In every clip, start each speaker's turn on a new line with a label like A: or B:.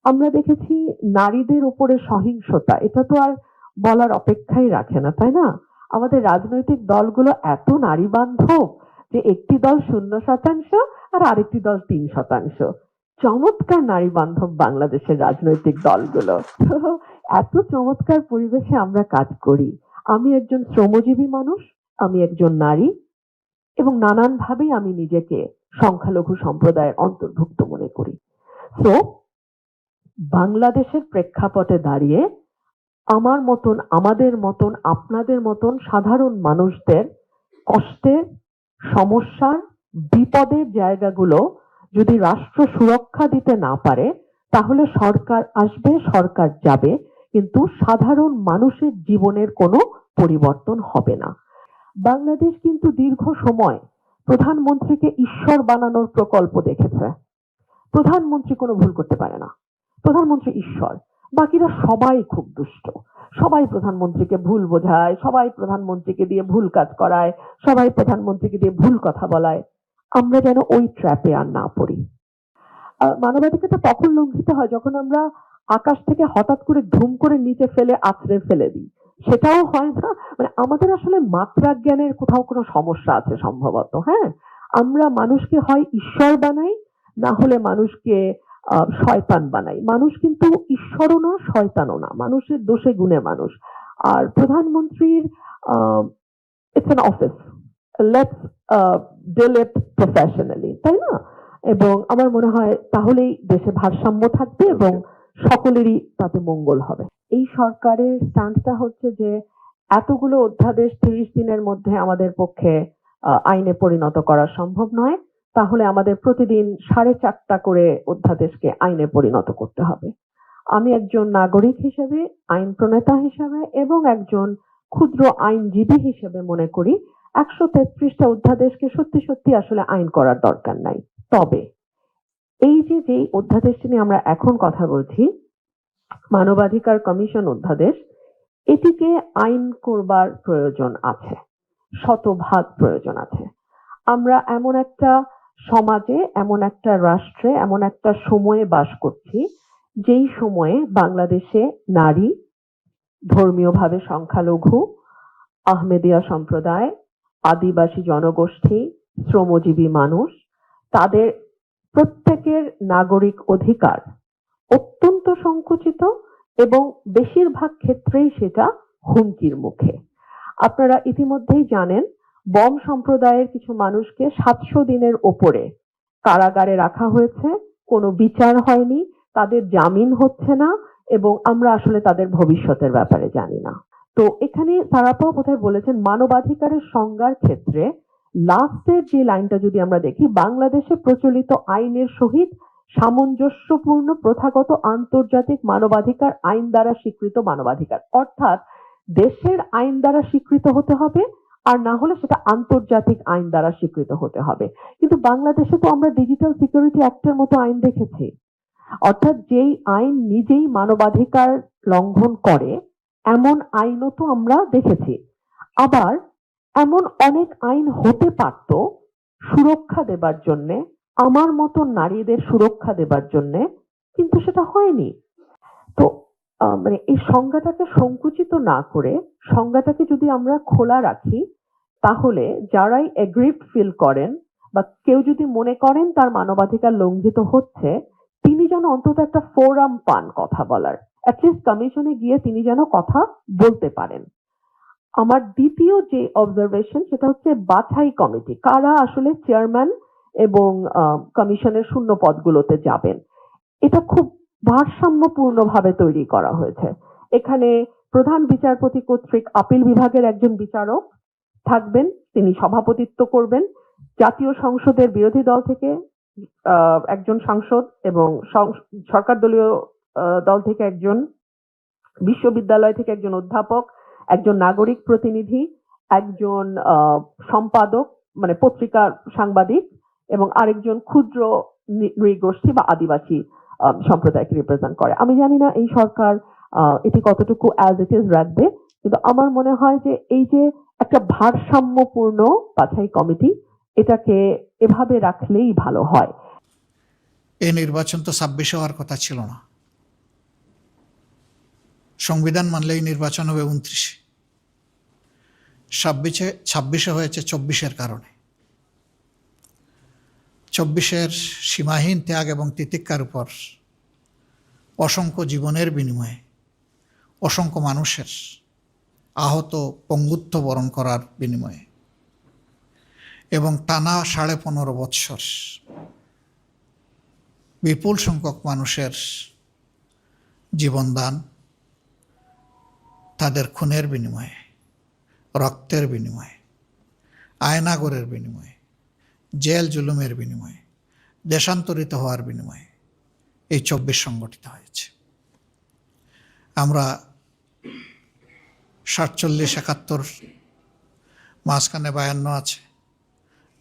A: আমরা দেখেছি নারীদের উপরে সহিংসতা, এটা তো আর বলার অপেক্ষাই রাখে না, তাই না? আমাদের রাজনৈতিক দলগুলো এত নারী বান্ধব যে একটি দল 0% আর আরেকটি দল 3%। চমৎকার নারী বান্ধব বাংলাদেশের রাজনৈতিক দলগুলো। তো এত চমৎকার পরিবেশে আমরা কাজ করি। আমি একজন শ্রমজীবী মানুষ, আমি একজন নারী, এবং নানানভাবেই আমি নিজেকে সংখ্যালঘু সম্প্রদায়ের অন্তর্ভুক্ত মনে করি। তো বাংলাদেশের প্রেক্ষাপটে দাঁড়িয়ে আমার মতন, আমাদের মতন, আপনাদের মতন সাধারণ মানুষদের কষ্টের, সমস্যার, বিপদের জায়গাগুলো যদি রাষ্ট্র সুরক্ষা দিতে না পারে, তাহলে সরকার আসবে, সরকার যাবে, কিন্তু সাধারণ মানুষের জীবনের কোনো পরিবর্তন হবে না। বাংলাদেশ কিন্তু দীর্ঘ সময় প্রধানমন্ত্রীকে ঈশ্বর বানানোর প্রকল্প দেখেছে। প্রধানমন্ত্রী কোনো ভুল করতে পারে না, প্রধানমন্ত্রী ঈশ্বর, বাকিরা সবাই খুব দুষ্ট, সবাই প্রধানমন্ত্রীকে ভুল বোঝায়, সবাই প্রধানমন্ত্রীকে দিয়ে ভুল কাজ করায়, সবাই প্রধানমন্ত্রীকে দিয়ে ভুল কথা বলায়। আমরা যেন ওই ট্র্যাপে আর না পড়ি। মানবাধিকারটা তখন লঙ্ঘিত হয় যখন আমরা আকাশ থেকে হঠাৎ করে ধুম করে নিচে ফেলে আছড়ে ফেলে দিই, সেটাও হয় না। মানে আমাদের আসলে মাত্রা জ্ঞানের কোথাও কোনো সমস্যা আছে সম্ভবত। হ্যাঁ, আমরা মানুষকে হয় ঈশ্বর বানাই, না হলে মানুষকে শয়তান বানাই। মানুষ কিন্তু ঈশ্বরও না, শয়তানও না, মানুষের দোষে গুণে মানুষ। আর প্রধানমন্ত্রীর it's an office, let's deal it professionally, তাই না? এবং আমার মনে হয় তাহলেই দেশে ভারসাম্য থাকবে এবং সকলেরই তাতে মঙ্গল হবে। এই সরকারের স্ট্যান্ডটা হচ্ছে যে এতগুলো অধ্যাদেশ 30 দিনের মধ্যে আমাদের পক্ষে আইনে পরিণত করা সম্ভব নয়, তাহলে আমাদের প্রতিদিন 4.5টা করে অধ্যাদেশকে আইনে পরিণত করতে হবে। আমি একজন নাগরিক হিসেবে, আইন প্রণেতা হিসেবে এবং একজন ক্ষুদ্র আইনজীবী হিসেবে মনে করি 133টা অধ্যাদেশকে সত্যি সত্যি আসলে আইন করার দরকার নাই। তবে এই যে অধ্যাদেশটি নিয়ে আমরা এখন কথা বলছি, মানবাধিকার কমিশন অধ্যাদেশ, এটিকে আইন করবার প্রয়োজন আছে, শতভাগ প্রয়োজন আছে। আমরা এমন একটা সমাজে, এমন একটা রাষ্ট্রে, এমন একটা সময়ে বাস করছি যেই সময়ে বাংলাদেশে নারী, ধর্মীয়ভাবে সংখ্যালঘু, আহমেদিয়া সম্প্রদায়, আদিবাসী জনগোষ্ঠী, শ্রমজীবী মানুষ, তাদের প্রত্যেকের নাগরিক অধিকার অত্যন্ত সংকুচিত এবং বেশিরভাগ ক্ষেত্রেই সেটা হুমকির মুখে। আপনারা ইতিমধ্যেই জানেন, বম সম্প্রদায়ের কিছু মানুষকে 700 দিনের ওপরে কারাগারে রাখা হয়েছে, কোনো বিচার হয়নি, তাদের জামিন হচ্ছে না, এবং আমরা আসলে তাদের ভবিষ্যতের ব্যাপারে জানি না। তো এখানে সারাপা বোধহয় বলেছেন মানবাধিকারের সংজ্ঞার ক্ষেত্রে লাস্টের যে লাইনটা যদি আমরা দেখি, বাংলাদেশে প্রচলিত আইনের সহিত সামঞ্জস্যপূর্ণ প্রথাগত আন্তর্জাতিক মানবাধিকার আইন দ্বারা স্বীকৃত মানবাধিকার, অর্থাৎ দেশের আইন দ্বারা স্বীকৃত হতে হবে, আর না হলে সেটা আন্তর্জাতিক আইন দ্বারা স্বীকৃত হতে হবে। কিন্তু বাংলাদেশে তো আমরা ডিজিটাল সিকিউরিটি অ্যাক্টের মতো আইন দেখেছি, অর্থাৎ যেই আইন নিজেই মানবাধিকার লঙ্ঘন করে এমন আইনও তো আমরা দেখেছি। আবার এমন অনেক আইন হতে পারত সুরক্ষা দেবার জন্য, আমার মতো নারীদের সুরক্ষা দেবার জন্য, কিন্তু সেটা হয়নি। তো মানে এই সংজ্ঞাটাকে সংকুচিত না করে সংজ্ঞাটাকে যদি আমরা খোলা রাখি, তাহলে যারাই এগ্রিভড ফিল করেন বা কেউ যদি মনে করেন তার মানবাধিকার লঙ্ঘিত হচ্ছে, তিনি যেন অন্তত একটা ফোরাম পান কথা বলার, অ্যাটলিস্ট কমিশনে গিয়ে তিনি যেন কথা বলতে পারেন। আমার দ্বিতীয় যে অবজারভেশন সেটা হচ্ছে বাছাই কমিটি, কারা আসলে চেয়ারম্যান এবং কমিশনের শূন্য পদগুলোতে যাবেন, এটা খুব ভারসাম্যপূর্ণভাবে তৈরি করা হয়েছে। এখানে প্রধান বিচারপতি কর্তৃক আপিল বিভাগের একজন বিচারক থাকবেন, তিনি সভাপতিত্ব করবেন। জাতীয় সংসদের বিরোধী দল থেকে একজন সাংসদ এবং সরকার দলীয় দল থেকে একজন, বিশ্ববিদ্যালয় থেকে একজন অধ্যাপক, একজন নাগরিক প্রতিনিধি, একজন সম্পাদক মানে পত্রিকার সাংবাদিক, এবং আরেকজন ক্ষুদ্র নৃগোষ্ঠী বা আদিবাসী সম্প্রদায়কে রিপ্রেজেন্ট করে। আমি জানি না এই সরকার এটি কতটুকু অ্যাজ ইট ইজ রাখবে, কিন্তু আমার মনে হয় যে এই যে একটা ভারসাম্যপূর্ণ বাছাই কমিটি, এটাকে এভাবে রাখলেই ভালো হয়।
B: এই নির্বাচন তো 26 হওয়ার কথা ছিল না, সংবিধান মানলেই নির্বাচন হবে 29-এ, 26-এ হয়েছে 24-এর কারণে। 24-এর সীমাহীন ত্যাগ এবং তিতিক্ষার উপর অসংখ্য জীবনের বিনিময়ে অসংখ্য মানুষের আহত পঙ্গুত্ব বরণ করার বিনিময়ে এবং টানা 15.5 বৎসর বিপুল সংখ্যক মানুষের জীবনদান, তাদের খুনের বিনিময়ে, রক্তের বিনিময়ে, আয়নাগরের বিনিময়ে, জেল জুলুমের বিনিময়ে, দেশান্তরিত হওয়ার বিনিময়ে এই 24 সংগঠিত হয়েছে। আমরা 47, 71, মাঝখানে 52 আছে,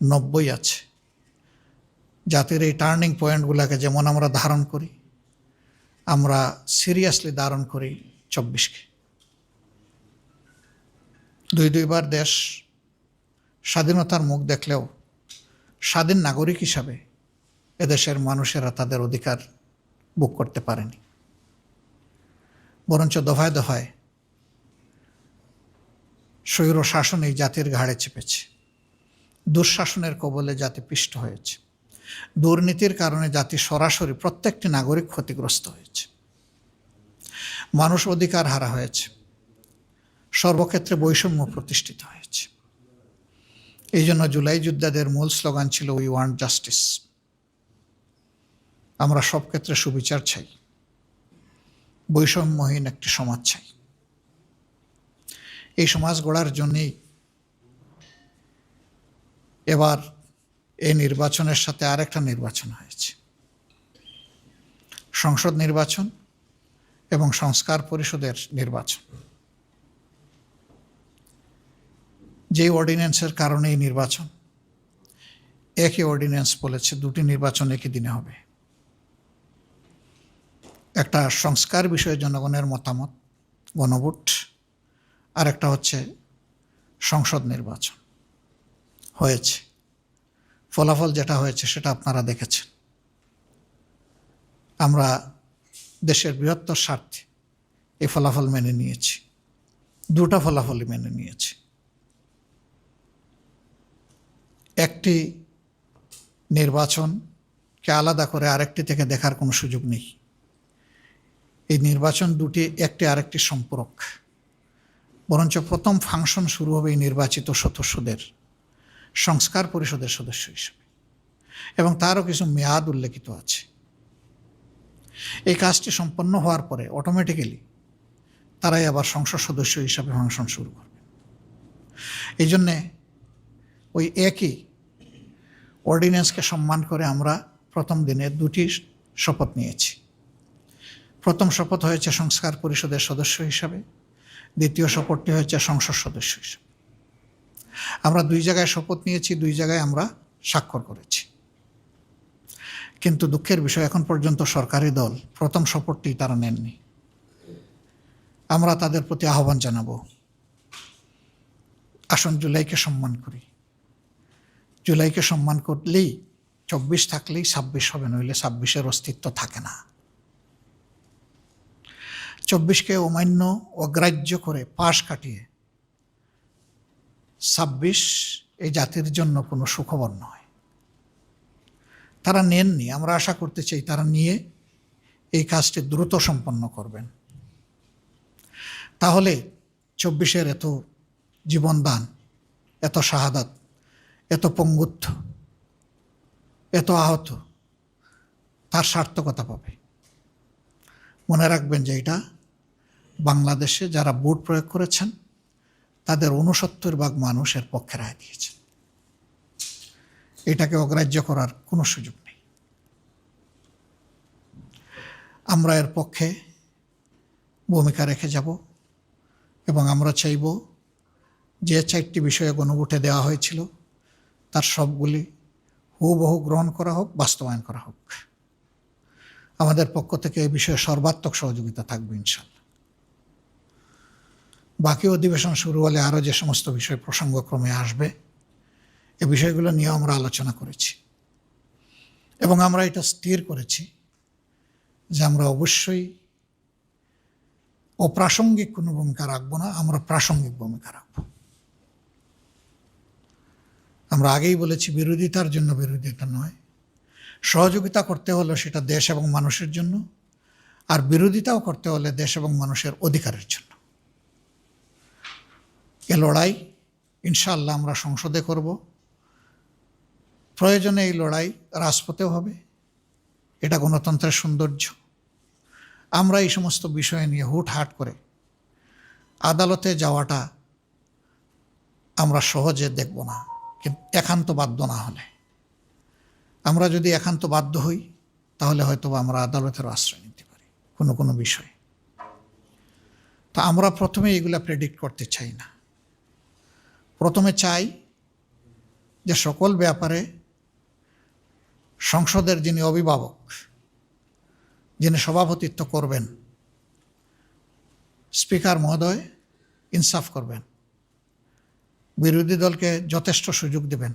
B: 90 আছে। জাতির এই টার্নিং পয়েন্টগুলোকে যেমন আমরা ধারণ করি, আমরা সিরিয়াসলি ধারণ করি 24-কে। দুইবার দেশ স্বাধীনতার মুখ দেখলেও স্বাধীন নাগরিক হিসাবে এদেশের মানুষেরা তাদের অধিকার ভোগ করতে পারেনি, বরঞ্চ দফায় দফায় স্বৈর শাসন এই জাতির ঘাড়ে চেপেছে। দুঃশাসনের কবলে জাতি পিষ্ট হয়েছে। দুর্নীতির কারণে জাতি সরাসরি প্রত্যেকটি নাগরিক ক্ষতিগ্রস্ত হয়েছে। মানুষ অধিকার হারা হয়েছে। সর্বক্ষেত্রে বৈষম্য প্রতিষ্ঠিত হয়েছে। এই জন্য জুলাই যোদ্ধাদের মূল স্লোগান ছিল উই ওয়ান্ট জাস্টিস। আমরা সব ক্ষেত্রে সুবিচার চাই, বৈষম্যহীন একটি সমাজ চাই। এই সমাজ গড়ার জন্যেই এবার এই নির্বাচনের সাথে আরেকটা নির্বাচন হয়েছে, সংসদ নির্বাচন এবং সংস্কার পরিষদের নির্বাচন। যে অর্ডিন্যান্সের কারণে এই নির্বাচন, একই অর্ডিন্যান্স বলেছে দুটি নির্বাচন একই দিনে হবে। একটা সংস্কার বিষয়ে জনগণের মতামত, গণভোট, আর একটা হচ্ছে সংসদ নির্বাচন হয়েছে। ফলাফল যেটা হয়েছে সেটা আপনারা দেখেছেন। আমরা দেশের বৃহত্তর স্বার্থে এই ফলাফল মেনে নিয়েছি, দুটা ফলাফলই মেনে নিয়েছি। একটি নির্বাচনকে আলাদা করে আরেকটি থেকে দেখার কোনো সুযোগ নেই। এই নির্বাচন দুটি একটি আরেকটি সম্পূরক। বরঞ্চ প্রথম ফাংশন শুরু হবে এই নির্বাচিত সদস্যদের সংস্কার পরিষদের সদস্য হিসেবে, এবং তারও কিছু মেয়াদ উল্লেখিত আছে। এই কাজটি সম্পন্ন হওয়ার পরে অটোমেটিক্যালি তারাই আবার সংসদ সদস্য হিসাবে ফাংশন শুরু করবে। এই জন্যে ওই একই অর্ডিন্যান্সকে সম্মান করে আমরা প্রথম দিনে দুটি শপথ নিয়েছি। প্রথম শপথ হয়েছে সংস্কার পরিষদের সদস্য হিসাবে, দ্বিতীয় শপথটি হয়েছে সংসদ সদস্য হিসাবে। আমরা দুই জায়গায় শপথ নিয়েছি, দুই জায়গায় আমরা স্বাক্ষর করেছি। কিন্তু দুঃখের বিষয়, এখন পর্যন্ত সরকারি দল প্রথম শপথটি তারা নেননি। আমরা তাদের প্রতি আহ্বান জানাবো, আসুন জুলাইকে সম্মান করি। জুলাইকে সম্মান করলেই 24 থাকলেই 26 হবে, নইলে 26-এর অস্তিত্ব থাকে না। 24-কে অমান্য অগ্রাহ্য করে পাশ কাটিয়ে 26 এই জাতির জন্য কোনো সুখবর নয়। তারা নেননি, আমরা আশা করতে চাই তারা নিয়ে এই কাজটি দ্রুত সম্পন্ন করবেন। তাহলে 24-এর এত জীবনদান, এত শাহাদাত, এত পঙ্গুত্ব, এত আহত, তার সার্থকতা পাবে। মনে রাখবেন যে এটা বাংলাদেশে যারা ভোট প্রয়োগ করেছেন তাদের 69% মানুষের পক্ষে রায় দিয়েছেন। এটাকে অগ্রাহ্য করার কোনো সুযোগ নেই। আমরা এর পক্ষে ভূমিকা রেখে যাব এবং আমরা চাইব যে 4টি বিষয়ে গণভোটে দেওয়া হয়েছিল তার সবগুলি হুবহু গ্রহণ করা হোক, বাস্তবায়ন করা হোক। আমাদের পক্ষ থেকে এই বিষয়ে সর্বাত্মক সহযোগিতা থাকবে ইনশাল্লাহ। বাকি অধিবেশন শুরু হলে আরও যে সমস্ত বিষয় প্রসঙ্গক্রমে আসবে, এই বিষয়গুলো নিয়ে আমরা আলোচনা করেছি এবং আমরা এটা স্থির করেছি যে আমরা অবশ্যই অপ্রাসঙ্গিক কোনো ভূমিকা রাখবো না, আমরা প্রাসঙ্গিক ভূমিকা রাখবো। আমরা আগেই বলেছি, বিরোধিতার জন্য বিরোধিতা নয়, সহযোগিতা করতে হলে সেটা দেশ এবং মানুষের জন্য, আর বিরোধিতাও করতে হলে দেশ এবং মানুষের অধিকারের জন্য। এ লড়াই ইনশাআল্লাহ আমরা সংসদে করব, প্রয়োজনে এই লড়াই রাজপথেও হবে। এটা গণতন্ত্রের সৌন্দর্য। আমরা এই সমস্ত বিষয় নিয়ে হুটহাট করে আদালতে যাওয়াটা আমরা সহজে দেখব না, কিন্তু একান্ত বাধ্য না হলে। আমরা যদি একান্ত বাধ্য হই তাহলে হয়তো আমরা আদালতের আশ্রয় নিতে পারি কোনো কোনো বিষয়ে। তো আমরা প্রথমে এগুলা প্রেডিক্ট করতে চাই না। প্রথমে চাই যে সকল ব্যাপারে সংসদের যিনি অভিভাবক, যিনি সভাপতিত্ব করবেন, স্পিকার মহোদয় ইনসাফ করবেন, বিরোধী দলকে যথেষ্ট সুযোগ দেবেন।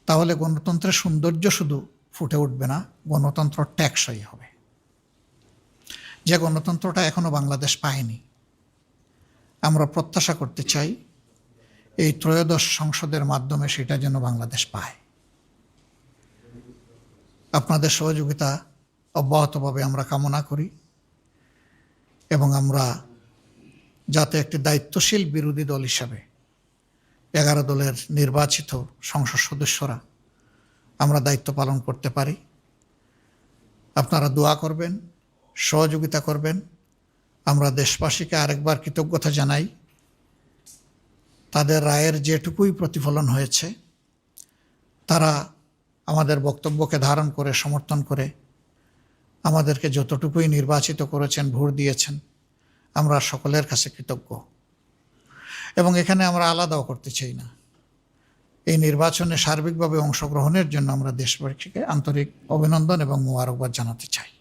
B: তাহলে গণতন্ত্রের সৌন্দর্য শুধু ফুটে উঠবে না, গণতন্ত্র টেকসই হবে। যে গণতন্ত্রটা এখনো বাংলাদেশ পায়নি, আমরা প্রত্যাশা করতে চাই এই ত্রয়োদশ সংসদের মাধ্যমে সেটা যেন বাংলাদেশ পায়। আপনাদের সহযোগিতা অব্যাহতভাবে আমরা কামনা করি এবং আমরা যাতে একটি দায়িত্বশীল বিরোধী দল হিসাবে 11 দলের নির্বাচিত সংসদ সদস্যরা আমরা দায়িত্ব পালন করতে পারি। আপনারা দোয়া করবেন, সহযোগিতা করবেন। আমরা দেশবাসীকে আরেকবার কৃতজ্ঞতা জানাই। তাদের রায়ের যেটুকুই প্রতিফলন হয়েছে, তারা আমাদের বক্তব্যকে ধারণ করে সমর্থন করে আমাদেরকে যতটুকুই নির্বাচিত করেছেন, ভোট দিয়েছেন, আমরা সকলের কাছে কৃতজ্ঞ। এবং এখানে আমরা আলাদাও করতে চাই না। এই নির্বাচনে সার্বিকভাবে অংশগ্রহণের জন্য আমরা দেশবাসীকে আন্তরিক অভিনন্দন এবং মোবারকবাদ জানাতে চাই।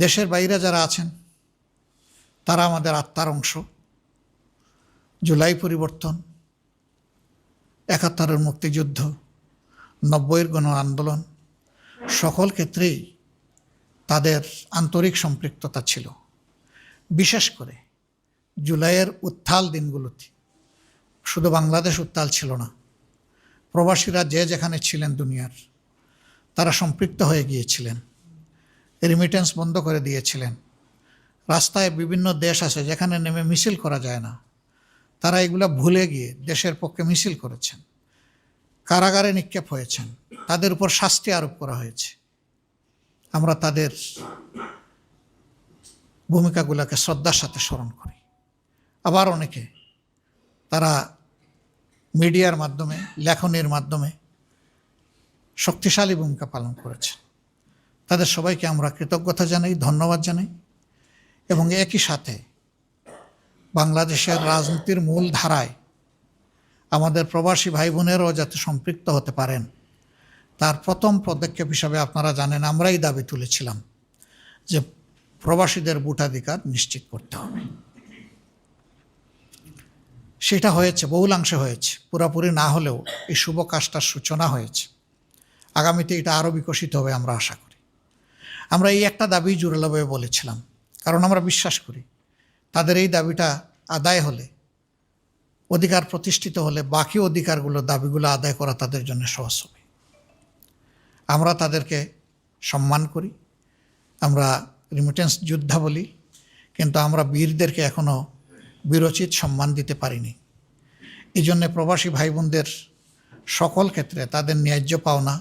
B: দেশের বাইরে যারা আছেন তারা আমাদের আত্মার অংশ। জুলাই পরিবর্তন, 71-এর মুক্তিযুদ্ধ, 90-এর গণ আন্দোলন, সকল ক্ষেত্রেই তাদের আন্তরিক সম্পৃক্ততা ছিল। বিশেষ করে জুলাইয়ের উত্তাল দিনগুলোতে শুধু বাংলাদেশ উত্তাল ছিল না, প্রবাসীরা যে যেখানে ছিলেন দুনিয়ার, তারা সম্পৃক্ত হয়ে গিয়েছিলেন, রেমিটেন্স বন্ধ করে দিয়েছিলেন। রাস্তায় বিভিন্ন দেশ আছে যেখানে নেমে মিছিল করা যায় না, তারা এগুলা ভুলে গিয়ে দেশের পক্ষে মিছিল করেছেন, কারাগারে নিক্ষেপ হয়েছেন, তাদের উপর শাস্তি আরোপ করা হয়েছে। আমরা তাদের ভূমিকাগুলোকে শ্রদ্ধার সাথে স্মরণ করি। আবার অনেকে তারা মিডিয়ার মাধ্যমে, লেখনের মাধ্যমে শক্তিশালী ভূমিকা পালন করেছেন। তাদের সবাইকে আমরা কৃতজ্ঞতা জানাই, ধন্যবাদ জানাই। এবং একই সাথে বাংলাদেশের রাজনীতির মূল ধারায় আমাদের প্রবাসী ভাই বোনেরাও যাতে সম্পৃক্ত হতে পারেন, তার প্রথম পদক্ষেপ হিসাবে আপনারা জানেন আমরাই দাবি তুলেছিলাম যে প্রবাসীদের ভোটাধিকার নিশ্চিত করতে হবে। সেটা হয়েছে, বহুলাংশে হয়েছে, পুরাপুরি না হলেও এই শুভ কাজটার সূচনা হয়েছে। আগামীতে এটা আরও বিকশিত হবে আমরা আশা করি। আমরা এই একটা দাবি জোরালোভাবে বলেছিলাম, কারণ আমরা বিশ্বাস করি তাদের এই দাবিটা আদায় হলে, অধিকার প্রতিষ্ঠিত হলে, বাকি অধিকারগুলো, দাবিগুলো আদায় করা তাদের জন্য সহজ হবে। আমরা তাদেরকে সম্মান করি, আমরা রেমিটেন্স যোদ্ধা বলি, কিন্তু আমরা বীরদেরকে এখনও বীরোচিত সম্মান দিতে পারিনি। এই জন্যে প্রবাসী ভাই বোনদের সকল ক্ষেত্রে তাদের ন্যায্য পাওনা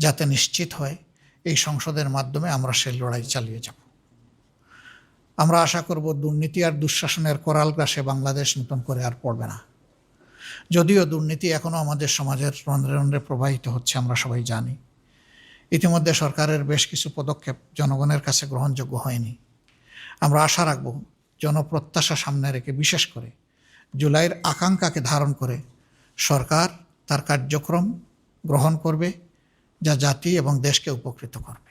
B: যাতে নিশ্চিত হয়, এই সংসদের মাধ্যমে আমরা সেই লড়াই চালিয়ে যাব। আমরা আশা করব দুর্নীতি আর দুঃশাসনের করাল গ্রাসে বাংলাদেশ নতুন করে আর পড়বে না। যদিও দুর্নীতি এখনও আমাদের সমাজের রন্ধ্রে রন্ধ্রে প্রবাহিত হচ্ছে, আমরা সবাই জানি। ইতিমধ্যে সরকারের বেশ কিছু পদক্ষেপ জনগণের কাছে গ্রহণযোগ্য হয়নি। আমরা আশা রাখব জনপ্রত্যাশা সামনে রেখে, বিশেষ করে জুলাইয়ের আকাঙ্ক্ষাকে ধারণ করে সরকার তার কার্যক্রম গ্রহণ করবে, যা জাতি এবং দেশকে উপকৃত করবে।